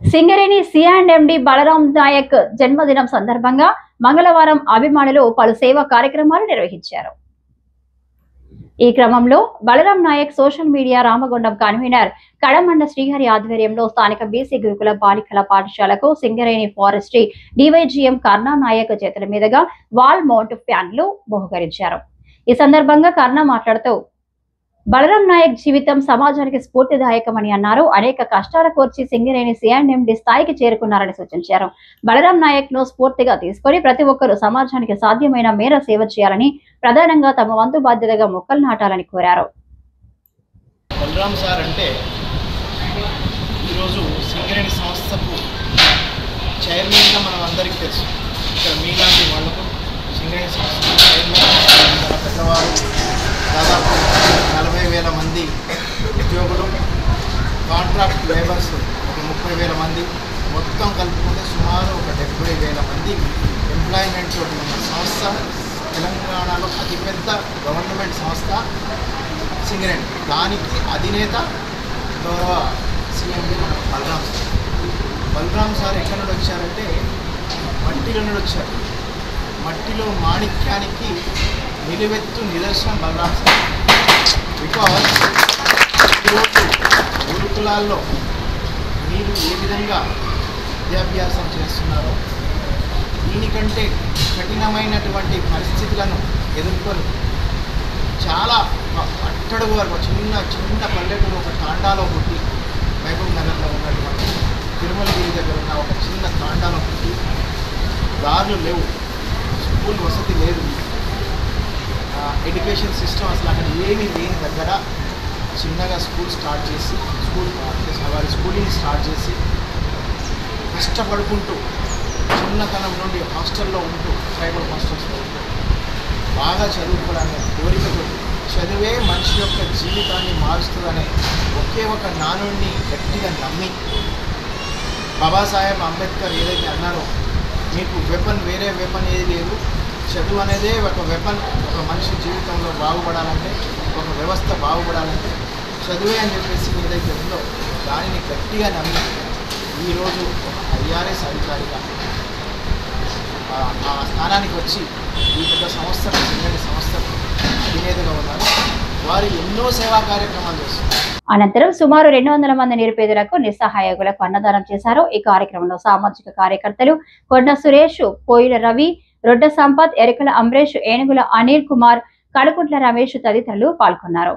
సింగరేణి సి&ఎండి బలరాం నాయక్ జన్మదినం సందర్భంగా మంగళవారం అభిమానులు పలు సేవా కార్యక్రమాలు నిర్వహించారు. ఈ క్రమంలో Balaram Naik social media Ramagundam convener Kadamanda Srihari ఆధ్వర్యంలో స్థానిక బీసీ గురుకుల బాలికల పాఠశాలకు సింగరేణి ఫారెస్ట్రీ డివైజీఎం కర్ణా నాయక్ చేతుల మీదుగా వాల్ మౌంట్ ఫ్యాన్లు బహుకరించారు. ఈ సందర్భంగా కర్ణా మాట్లాడుతూ బలరాం నాయక్ జీవితం సమాజానికి స్ఫూర్తిదాయకమని అన్నారు. అనేక కష్టాల కోర్చి సింగరేణి సి&ఎండి స్థాయికి చేరుకున్నారని సూచించారు. బలరాం నాయక్ ను స్ఫూర్తిగా తీసుకొని ప్రతి ఒక్కరూ సమాజానికి సాధ్యమైన మేర సేవ చేయాలని, ప్రధానంగా తమ వంతు బాధ్యతగా మొక్కలు నాటాలని కోరారు. బలరాం సార్ అంటే ఈరోజు సింగరేణి సంస్థకు చైర్మన్గా మనం అందరికీ తెలుసు. ఇక్కడ మీలాంటి వాళ్ళకు సింగరేణి సంస్థ చైర్మన్ పెద్దవారు దాదాపు 40,000 మంది ఉద్యోగులు, కాంట్రాక్ట్ లేబర్స్ ఒక 30,000 మంది, మొత్తం కలుపుకుంటే సుమారు ఒక 70,000 మంది ఎంప్లాయ్మెంట్ తోటి ఉన్న సంస్థ. తెలంగాణలో అతిపెద్ద గవర్నమెంట్ సంస్థ సింగరేణి. దానికి అధినేత గౌరవ CM Balaram sir. Balaram sir ఎక్కడి నుండి వచ్చారంటే మట్టిలో నుండి వచ్చారు. మట్టిలో మాణిక్యానికి నిలువెత్తు నిదర్శనం బలరాం సార్. బికాజ్ ఈరోజు గురుకులాల్లో మీరు ఏ విధంగా విద్యాభ్యాసం చేస్తున్నారో దీనికంటే కఠినమైనటువంటి పరిస్థితులను ఎదుర్కొని చాలా అట్టడుగు వరకు చిన్న పల్లెటూరు ఒక తాండాలో పుట్టి, మహబూబ్ నగర్లో ఉన్నటువంటి తిరుమలగిరి దగ్గర ఉన్న ఒక చిన్న తాండాలో పుట్టి, దారులు లేవు, స్కూల్ వసతి లేదు, ఎడ్యుకేషన్ సిస్టమ్ అసలు అక్కడ ఏమీ లేని దగ్గర చిన్నగా స్కూల్ స్టార్ట్ చేసి వారి స్కూలింగ్ స్టార్ట్ చేసి కష్టపడుకుంటూ చిన్నతనం నుండి హాస్టల్లో ఉంటూ, ట్రైబల్ హాస్టల్స్లో ఉంటూ బాగా చదువుకోవడానికి కోరికతో, చదివే మనిషి యొక్క జీవితాన్ని మారుస్తుందనే ఒకే ఒక నానుడిని గట్టిగా నమ్మి బాబాసాహెబ్ అంబేద్కర్ ఏదైతే అన్నారో, మీకు వెపన్ వేరే వెపన్ ఏది లేదు, చదువు అనేదే ఒక వెపన్. ఒక మనిషి జీవితంలో బాగుపడాలంటే, ఒక వ్యవస్థ బాగుపడాలంటే చదువే అని చెప్పేసి ఏదైతే ఉందో దానిని గట్టిగా నమ్మి ఈరోజు ఒక IRS అధికారిగా ఆ స్థానానికి వచ్చి ఈ పెద్ద సంస్థకు, సింగరేణి సంస్థకు అధినేతగా ఉన్నారు. వారు ఎన్నో సేవా కార్యక్రమాలు చేస్తున్నారు. అనంతరం సుమారు 200 మంది నిరుపేదలకు, నిస్సహాయకులకు అన్నదానం చేశారు. ఈ కార్యక్రమంలో సామాజిక కార్యకర్తలు కొండ సురేష్, పోయిల రవి, రొడ్డ సంపత్, ఎరికల అమరేష్, ఏనుగుల అనిల్ కుమార్, కడుకుంట్ల రమేష్ తదితరులు పాల్గొన్నారు.